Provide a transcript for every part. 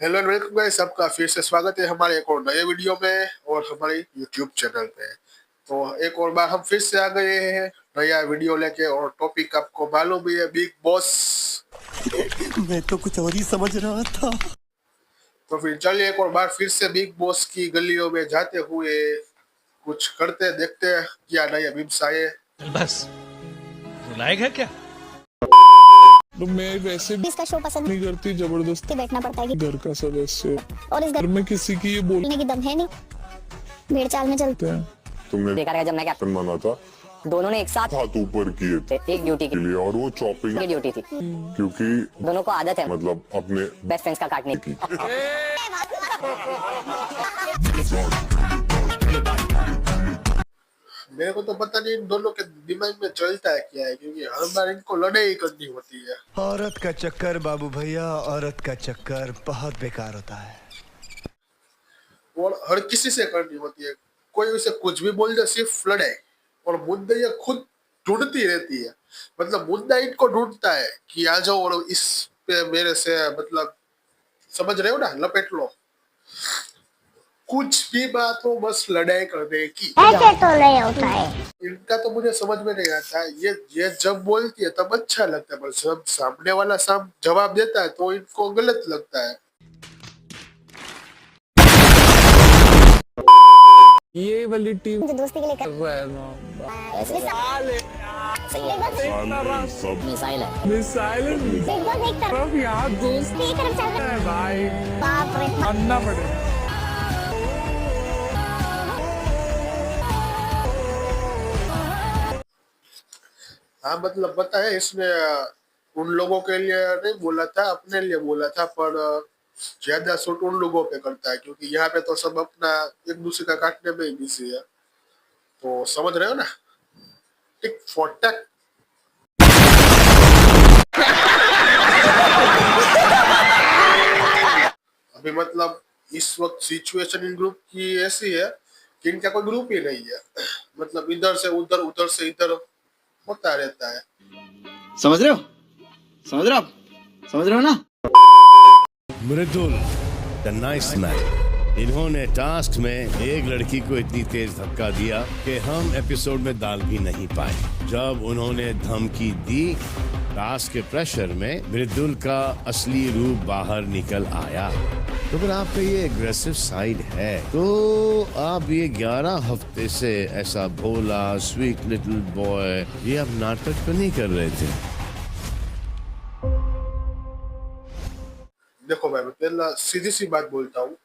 Hello and welcome guys, आपका फिर से स्वागत है हमारे एक और नए वीडियो में और हमारे यूट्यूब चैनल पे। तो एक और बार हम फिर से आ गए हैं नया वीडियो लेके और टॉपिक आपको मालूम ही है, बिग बॉस। मैं तो कुछ और ही समझ रहा था। तो फिर चलिए एक और बार फिर से बिग बॉस की गलियों में जाते हुए कुछ करते देखते हैं क्या नए मीम्स आए। बस लायक है क्या? तो मैं वैसे भी इसका शो पसंद नहीं करती, जबरदस्ती बैठना पड़ता है घर का सदस्य और इस घर में किसी की ये बोलने की दम है नहीं, भेड़ चाल में चलते बोलते हैं। तुमने देखा रहेगा जब मैं कैप्टन माना था, दोनों ने एक साथ हाथ ऊपर किए थे एक ड्यूटी के लिए और वो चॉपिंग की ड्यूटी थी। क्योंकि दोनों को आदत है मतलब अपने बेस्ट फ्रेंड्स का काटने की। मेरे को तो पता नहीं इन दोनों के दिमाग में चलता है क्या है, क्योंकि हर बार इनको लड़ाई करनी होती है। औरत का चक्कर बाबू भैया, औरत का चक्कर बहुत बेकार होता है और हर किसी से करनी होती है। कोई उसे कुछ भी बोल दे, सिर्फ लड़ाई। और मुद्दे ये खुद ढूंढती रहती है, मतलब मुद्दा इनको ढूंढता है कि आ जाओ और इस पे मेरे से मतलब समझ रहे हो ना, लपेट लो। कुछ भी बात हो, बस लड़ाई करने की। ऐसे तो नहीं होता है। इनका तो मुझे समझ में नहीं आता है। ये जब बोलती है तब अच्छा लगता है, पर जब सामने वाला जवाब देता है तो इनको गलत लगता है। ये वाली टीम मुझे दोस्ती के लिए कर रहा है ना, सब मिसाइल है। मिसाइल तरफ यहाँ दोस्ती है भाई, बाप रे। मानना पड़ेगा। हाँ मतलब पता है, इसने उन लोगों के लिए नहीं बोला था, अपने लिए बोला था, पर ज्यादा शूट उन लोगों पे करता है क्योंकि यहाँ पे तो सब अपना एक दूसरे का काटने में ही बिजी है। तो समझ रहे हो ना, टिक फॉर टैक। अभी मतलब इस वक्त सिचुएशन इन ग्रुप की ऐसी है कि इनका कोई ग्रुप ही नहीं है, मतलब इधर से उधर, उधर से इधर होता रहता है। समझ रहे हो? समझ रहे हो आप? समझ रहे हो ना? मृदुल द नाइस मैन, इन्होंने टास्क में एक लड़की को इतनी तेज धक्का दिया कि हम एपिसोड में डाल भी नहीं पाए। जब उन्होंने धमकी दी, टास्क के प्रेशर में मृदुल का असली रूप बाहर निकल आया। तो अगर आपका ये एग्रेसिव साइड है तो आप ये 11 हफ्ते से ऐसा भोला स्वीट लिटिल बॉय ये आप नाटक तो नहीं कर रहे थे। देखो भाई, मैं पहला सीधी सी बात बोलता हूँ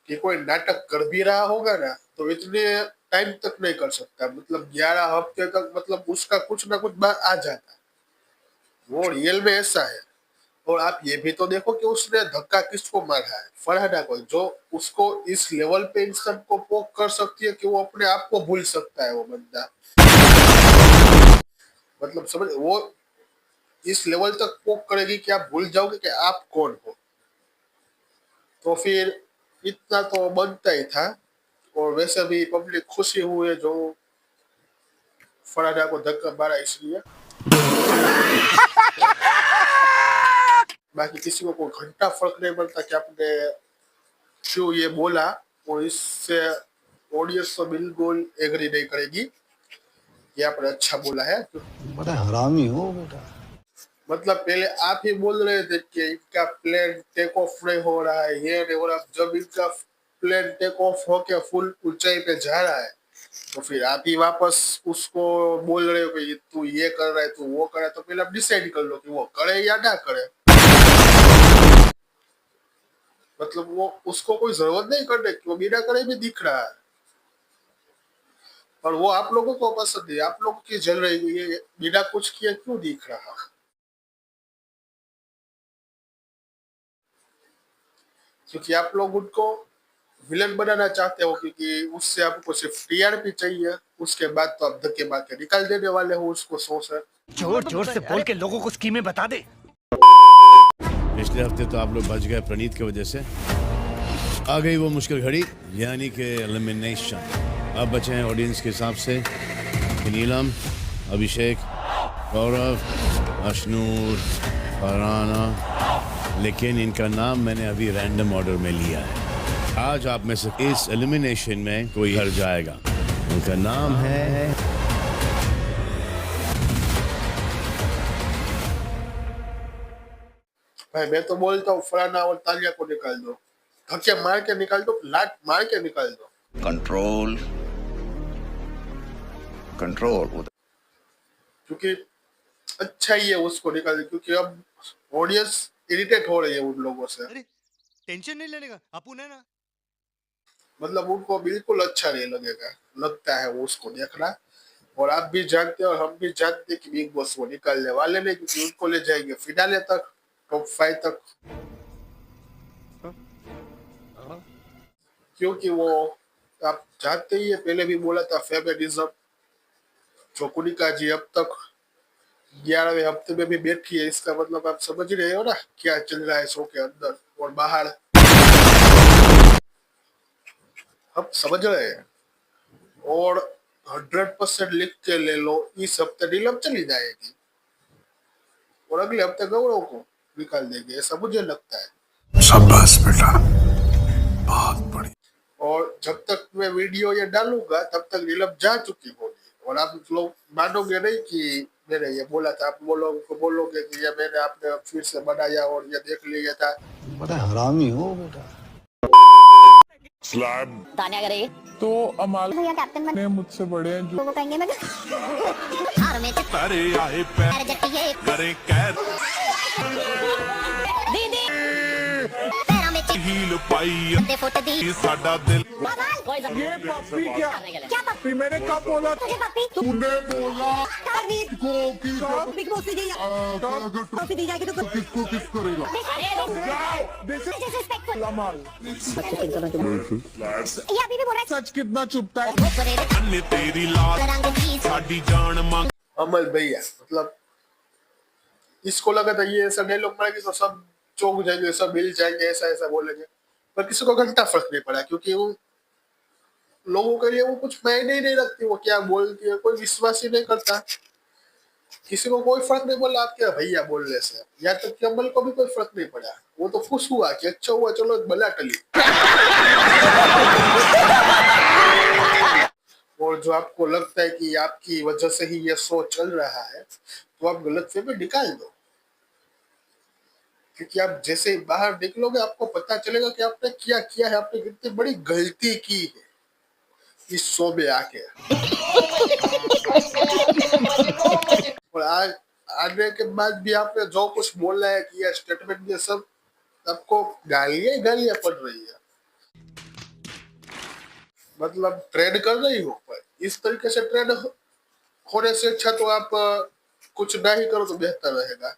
कि कोई नाटक कर भी रहा होगा ना तो इतने टाइम तक नहीं कर सकता, मतलब 11 हफ्ते तक, मतलब उसका कुछ ना कुछ बात आ जाता है। वो रियल में ऐसा है। और आप ये भी तो देखो कि उसने धक्का किसको मारा है, फरहाना को, जो उसको इस लेवल पे इन सबको पोक कर सकती है कि वो अपने आप को भूल सकता है वो बंदा। मतलब समझ, वो इस लेवल तक पोक करेगी कि आप भूल जाओगे कि आप कौन हो। तो फिर इतना तो बनता ही था। और वैसे भी पब्लिक खुशी हुई है जो फरहाना को धक्का मारा इसलिए। बाकी किसी को कोई घंटा फर्क नहीं पड़ता कि आपने क्यों ये बोला, और इससे ऑडियंस तो बिल्कुल एग्री नहीं करेगी कि आपने अच्छा बोला है। बड़ा हरामी हो बेटा। मतलब पहले आप ही बोल रहे थे कि इनका प्लेन टेक ऑफ नहीं हो रहा है, ये नहीं हो रहा। जब इनका प्लेन टेक ऑफ होके फुल ऊंचाई पे जा रहा है तो फिर आप ही वापस उसको बोल रहे हो कि तू ये कर रहा है, तू वो कर रहा है। तो पहले आप डिसाइड कर लो कि वो करे या ना करे। मतलब वो उसको कोई जरूरत नहीं करने की, वो बिना करे भी दिख रहा है। और वो आप लोगों को पसंद है, आप लोगों की जल रही है, बिना कुछ किए क्यों दिख रहा है? क्योंकि आप लोग उनको विलन बनाना चाहते हो, क्योंकि उससे आपको सिर्फ टीआरपी चाहिए। उसके बाद तो आप धक्के मार के निकाल देने वाले हो उसको शो से। जोर जोर से बोल के लोगों को स्कीमें बता दे। पिछले हफ्ते तो आप लोग बच गए प्रणीत की वजह से। आ गई वो मुश्किल घड़ी, यानी कि एलिमिनेशन। अब बचे हैं ऑडियंस के हिसाब से नीलम, अभिषेक, गौरव, अशनूर, फरहाना लेकिन इनका नाम मैंने अभी रैंडम ऑर्डर में लिया है। आज आप में से इस एलिमिनेशन में कोई हर जाएगा। उनका नाम है भाई मैं तो बोलता हूँ फलाना और तालिया को निकाल दो, धक्के मार के निकाल दो, लात मार के निकाल दो। Control control. क्योंकि अच्छा ही है उसको निकाल दो, क्योंकि अब ऑडियंस इरिटेट हो रही है उन लोगों से। अरे टेंशन नहीं लेने का, अपुन है ना। मतलब उनको बिल्कुल अच्छा नहीं लगेगा, लगता है वो उसको देखना। और आप भी जानते हो और हम भी जानते हैं कि बिग बॉस वो निकालने वाले नहीं, क्योंकि उनको ले जाएंगे फिनाले तक, टॉप 5 तक। क्योंकि वो आप जानते ही है, पहले भी बोला था फेवरेटिज्म। चोकुनिका जी अब तक 11वें हफ्ते में भी बैठी है, इसका मतलब आप समझ रहे हो ना क्या चल रहा है शो के अंदर और बाहर। हम समझ रहे हैं। और 100% लिख के ले लो, इस हफ्ते नीलम चली जाएगी और अगले हफ्ते गौरव को निकाल देंगे, ऐसा मुझे लगता है। शाबाश बेटा, बहुत बढ़िया। और जब तक मैं वीडियो ये डालूंगा तब तक नीलम जा चुकी होगी, और आप लोग मानोगे नहीं कि मैंने ये बोला था। आप बोलोगे कि ये मैंने आपने फिर से बनाया और ये देख लिया था। बड़ा हरामी हो बेटा। स्लैब तान्या करेगी। तो अमाल भैया कैप्टन बन ने मुझसे बड़े हैं जो वो कहेंगे मैं हार में अरे आए पैर जट्टी करे कैर दीदी पैरा में हील पाई दे फोट दी ये साडा दिल। कोई जरूरत ये पप्पी क्या क्या पप्पी मैंने कब बोला तुझे पपी तूने बोला को कि बिग बॉस दी कॉफी दी जाएगी तो किसको किस करेगा डिसरिस्पेक्टफुल लमाल। ये अभी भी बोल रहा है सच कितना चुपता है परे अन्य तेरी लाल रंग की साडी जान मांग। अमल भैया मतलब इसको लगा था ये ऐसा डायलॉग मारेंगे तो सब चौंक जाएंगे, सब हिल जाएंगे, ऐसा ऐसा बोलेंगे। पर किसी को घंटा फर्क नहीं पड़ा, क्योंकि वो लोगों के लिए वो कुछ मायने ही नहीं रखती, वो क्या बोलती है कोई विश्वास ही नहीं करता। किसी को कोई फर्क नहीं पड़ा आपके भैया बोलने से, या तक कि अमल को भी कोई फर्क नहीं पड़ा। वो तो खुश हुआ कि अच्छा हुआ, चलो बला टली। और जो आपको लगता है कि आपकी वजह से ही ये शो चल रहा है, तो आप गलतफहमी निकाल दो। क्योंकि आप जैसे ही बाहर निकलोगे आपको पता चलेगा कि आपने क्या किया है, आपने कितनी बड़ी गलती की है इस शो में आके। और आज आने के बाद भी आपने जो कुछ बोला है, किया स्टेटमेंट, ये सब आपको गालियां पड़ रही है। मतलब ट्रेड कर रही हो, पर इस तरीके से ट्रेड होने से अच्छा तो आप कुछ ना ही करो तो बेहतर रहेगा।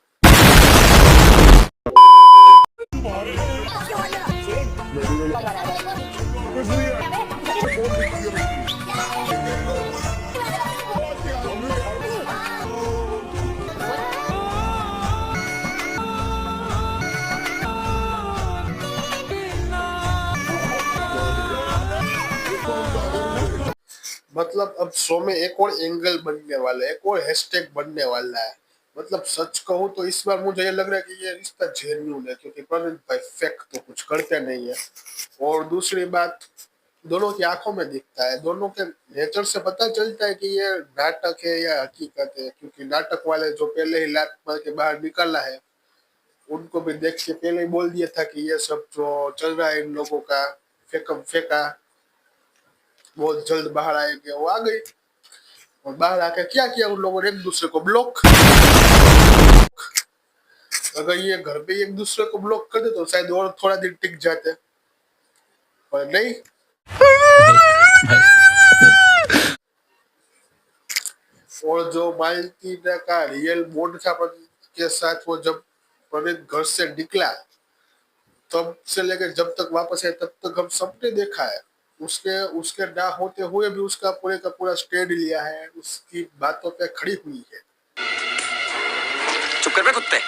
मतलब अब शो में एक और एंगल बनने वाला है, एक और हैशटैग बनने वाला है। मतलब सच कहूँ तो इस बार मुझे ये लग रहा है कि ये रिश्ता जेन्युइन है, क्योंकि प्रवीण भाई फेक तो कुछ करते नहीं है। और दूसरी बात, दोनों की आंखों में दिखता है, दोनों के नेचर से पता चलता है कि ये नाटक है या हकीकत है। क्योंकि नाटक वाले जो पहले ही लात मार के बाहर निकाला है, उनको भी देख के पहले ही बोल दिया था कि ये सब जो चल रहा है इन लोगों का फेंका बहुत जल्द बाहर आएंगे। वो आ गई और बाहर आके क्या किया उन लोगों ने, एक दूसरे को ब्लॉक। अगर ये घर पे एक दूसरे को ब्लॉक कर दे तो शायद और थोड़ा दिन टिक जाते, पर नहीं। और जो मालती का रियल बॉन्ड था के साथ, वो जब प्रवीण घर से निकला तब से लेकर जब तक वापस आए तब तक हम सबने देखा है। उसके ना होते हुए भी उसका पूरे का पूरा स्टैंड लिया है, उसकी बातों पे खड़ी हुई है। चुप कर बे कुत्ते।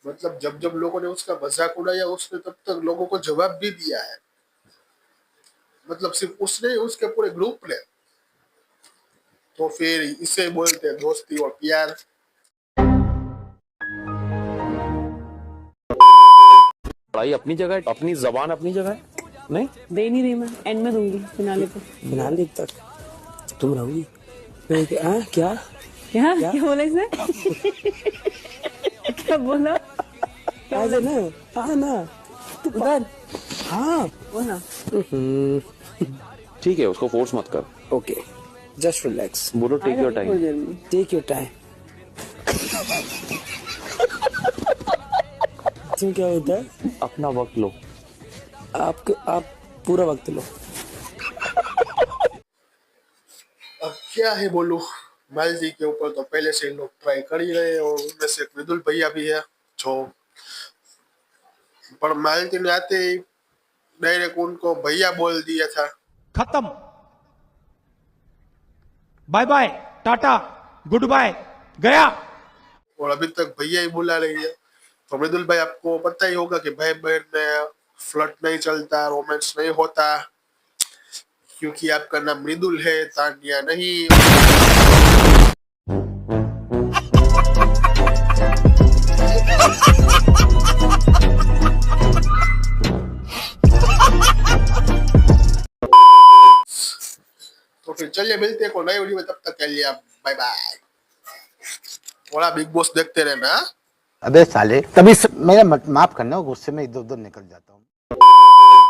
मतलब जब जब लोगों ने उसका मजाक उड़ाया, उसने तब तक लोगों को जवाब भी दिया है। मतलब सिर्फ उसने, उसके पूरे ग्रुप ने। तो फिर इसे बोलते हैं दोस्ती और प्यार। पढ़ाई अपनी जगह, अपनी जबान अपनी जगह है। नहीं दे नहीं रही मैं, एंड में दूंगी फिनाले पे। फिनाले तक तुम रहोगी? क्या क्या क्या क्या बोला इसने? क्या बोला? आ जा ना, हाँ ना, उधर, हाँ बोला। ठीक है, उसको फोर्स मत कर। ओके, जस्ट रिलैक्स, बोलो take your time. Take your time. क्यों, क्या होता है? अपना वक्त लो। आप पूरा वक्त लो। अब क्या है बोलूं, मालती के ऊपर तो पहले से लोग ट्राई कर ही रहे हैं और उनमें से एक मृदुल भैया भी है जो, पर मालती ने आते ही डायरेक्ट उनको भैया बोल दिया था। खत्म, bye bye, tata, goodbye, गया। और अभी तक भैया ही बुला रही है। तो मृदुल भाई, आपको पता ही होगा कि भाई बहन में फ्लर्ट नहीं चलता, रोमांस नहीं होता, क्योंकि आपका नाम मृदुल है, तानिया नहीं। तो फिर चलिए मिलते हैं को नई वीडियो में, तब तक के लिए बाय बाय। थोड़ा बिग बॉस देखते रहना। अबे साले, तभी मेरा माफ करना, गुस्से में इधर उधर निकल जाता हूँ।